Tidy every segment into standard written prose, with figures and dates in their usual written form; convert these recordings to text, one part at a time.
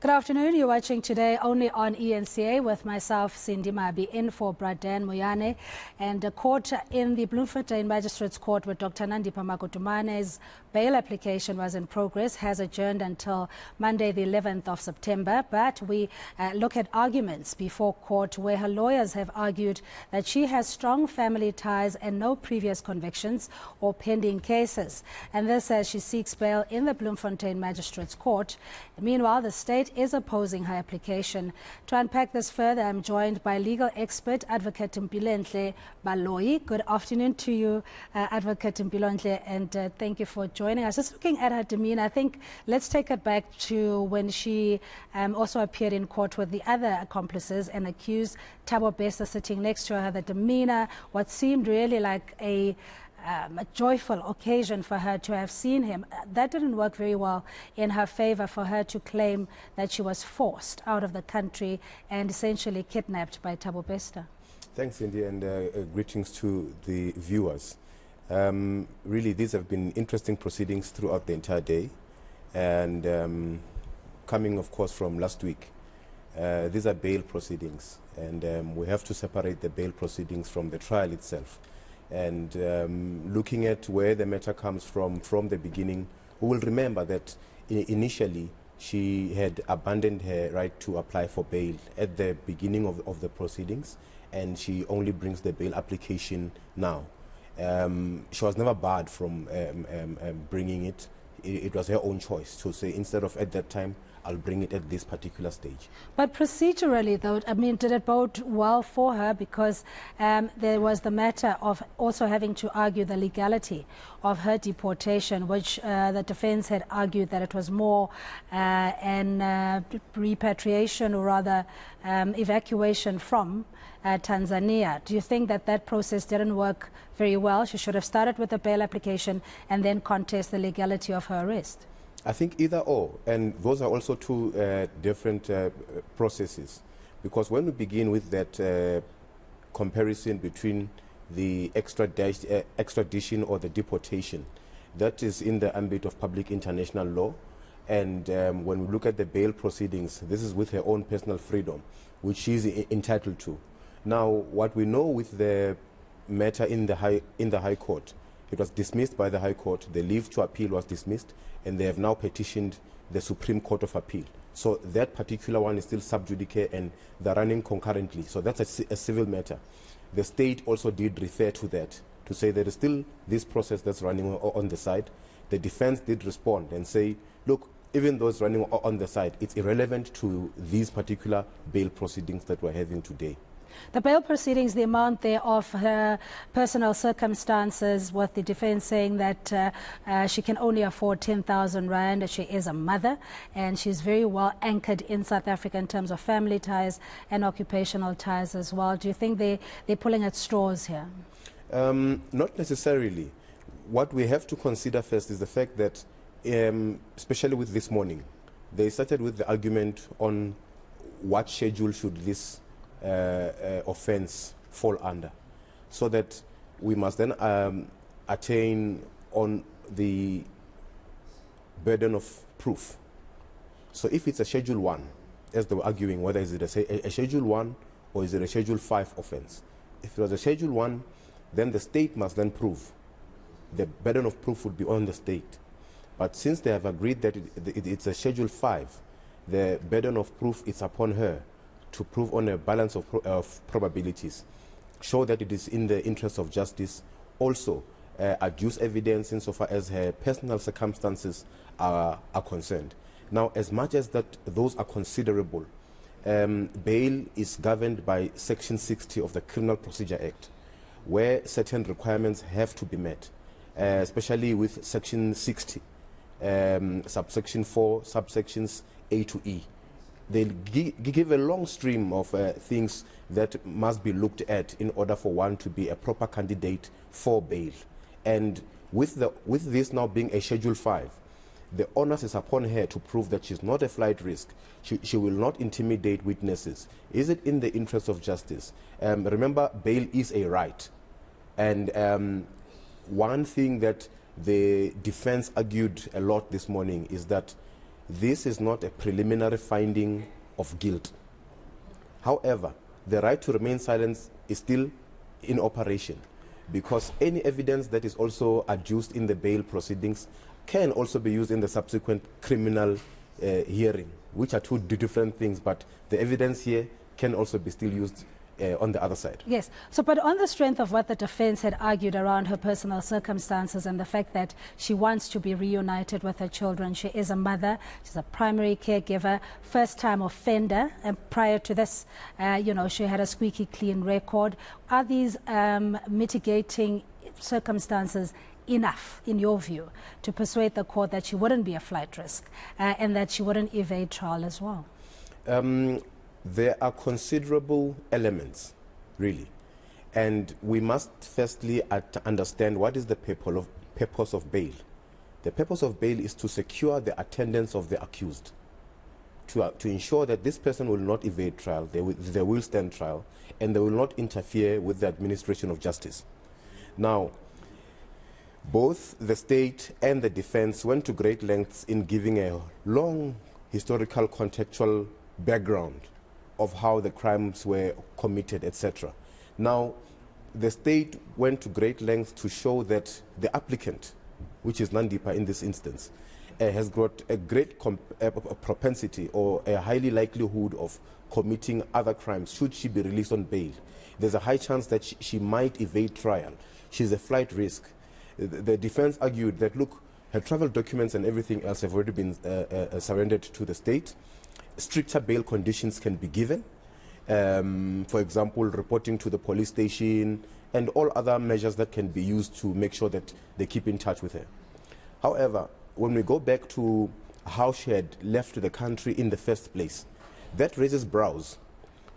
Good afternoon. You're watching Today only on eNCA with myself, Sindi Mabe, in for Bradan Moyane. And a court in the Bloemfontein Magistrate's Court where Dr. Nandipha Magudumana's bail application was in progress has adjourned until Monday, the 11th of September. But we look at arguments before court where her lawyers have argued that she has strong family ties and no previous convictions or pending cases. And this as she seeks bail in the Bloemfontein Magistrate's Court. Meanwhile, the state is opposing her application. To unpack this further, I'm joined by legal expert, Advocate Mpilonhle Baloyi. Good afternoon to you, Advocate Mpilonhle, and thank you for joining us. Just looking at her demeanor, I think let's take it back to when she also appeared in court with the other accomplices and accused Thabo Bester sitting next to her. The demeanor, what seemed really like a joyful occasion for her to have seen him. That didn't work very well in her favor for her to claim that she was forced out of the country and essentially kidnapped by Thabo Bester. Thanks, Cindy, and greetings to the viewers. Really, these have been interesting proceedings throughout the entire day, and coming, of course, from last week. These are bail proceedings, and we have to separate the bail proceedings from the trial itself. And looking at where the matter comes from the beginning, we will remember that initially she had abandoned her right to apply for bail at the beginning of the proceedings, and she only brings the bail application now. She was never barred from bringing it. It was her own choice to say, instead of at that time, I'll bring it at this particular stage. But procedurally, though, I mean, did it bode well for her? Because there was the matter of also having to argue the legality of her deportation, which the defense had argued that it was more an repatriation, or rather evacuation from Tanzania. Do you think that that process didn't work very well? She should have started with the bail application and then contest the legality of her arrest. I think either or, and those are also two different processes, because when we begin with that comparison between the extradition or the deportation, that is in the ambit of public international law, and when we look at the bail proceedings, this is with her own personal freedom, which she is entitled to. Now, what we know with the matter in the High Court, it was dismissed by the High Court. The leave to appeal was dismissed, and they have now petitioned the Supreme Court of Appeal. So that particular one is still sub judice, and they're running concurrently. So that's a civil matter. The state also did refer to that, to say there is still this process that's running on the side. The defense did respond and say, look, even though it's running on the side, it's irrelevant to these particular bail proceedings that we're having today. The bail proceedings, the amount there of her personal circumstances, with the defense saying that she can only afford 10,000 rand, she is a mother, and she's very well anchored in South Africa in terms of family ties and occupational ties as well. Do you think they're pulling at straws here? Not necessarily. What we have to consider first is the fact that, especially with this morning, they started with the argument on what schedule should this offense fall under, so that we must then attain on the burden of proof. So if it's a Schedule 1, as they were arguing, whether is it a Schedule 1 or is it a Schedule 5 offense? If it was a Schedule 1, then the state must then prove. The burden of proof would be on the state. But since they have agreed that it's a Schedule 5, the burden of proof is upon her to prove on a balance of probabilities, show that it is in the interest of justice, also adduce evidence insofar as her personal circumstances are concerned. Now, as much as that those are considerable, bail is governed by Section 60 of the Criminal Procedure Act, where certain requirements have to be met, especially with Section 60, subsection 4, subsections A to E. They give a long stream of things that must be looked at in order for one to be a proper candidate for bail. And with this now being a Schedule 5, the onus is upon her to prove that she's not a flight risk. She will not intimidate witnesses. Is it in the interest of justice? Remember, bail is a right. And one thing that the defense argued a lot this morning is that this is not a preliminary finding of guilt. However, the right to remain silent is still in operation, because any evidence that is also adduced in the bail proceedings can also be used in the subsequent criminal hearing, which are two different things, but the evidence here can also be still used on the other side. Yes. So, but on the strength of what the defense had argued around her personal circumstances and the fact that she wants to be reunited with her children, she is a mother, she's a primary caregiver, first-time offender, and prior to this, she had a squeaky clean record. Are these mitigating circumstances enough, in your view, to persuade the court that she wouldn't be a flight risk and that she wouldn't evade trial as well? There are considerable elements, really. And we must firstly understand what is the purpose of bail. The purpose of bail is to secure the attendance of the accused, to ensure that this person will not evade trial, they will stand trial, and they will not interfere with the administration of justice. Now, both the state and the defense went to great lengths in giving a long historical contextual background of how the crimes were committed, etc. Now, the state went to great lengths to show that the applicant, which is Nandipha in this instance, has got a great propensity or a highly likelihood of committing other crimes should she be released on bail. There's a high chance that she might evade trial. She's a flight risk. The defense argued that, look, her travel documents and everything else have already been surrendered to the state. Stricter bail conditions can be given. For example, reporting to the police station and all other measures that can be used to make sure that they keep in touch with her. However, when we go back to how she had left the country in the first place, that raises brows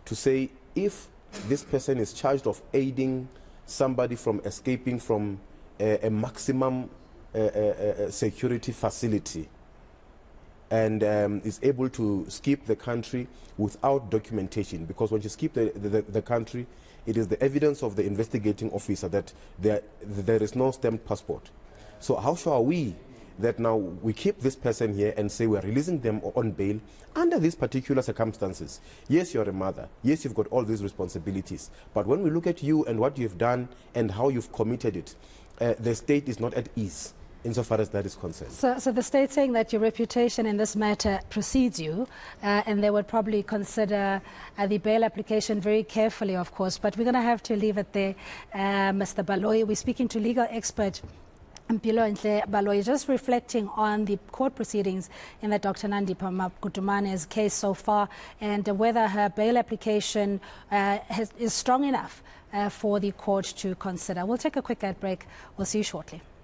to say, if this person is charged of aiding somebody from escaping from a maximum security facility and is able to skip the country without documentation, because when you skip the country, it is the evidence of the investigating officer that there is no stamped passport. So how sure are we that now we keep this person here and say we're releasing them on bail under these particular circumstances? Yes, you're a mother. Yes, you've got all these responsibilities. But when we look at you and what you've done and how you've committed it, the state is not at ease insofar as that is concerned. So the state saying that your reputation in this matter precedes you, and they would probably consider the bail application very carefully, of course, but we're going to have to leave it there. Mr. Baloyi, we're speaking to legal expert Mpilonhle Baloyi, just reflecting on the court proceedings in the Dr. Nandipha Magudumana's case so far, and whether her bail application is strong enough for the court to consider. We'll take a quick ad break. We'll see you shortly.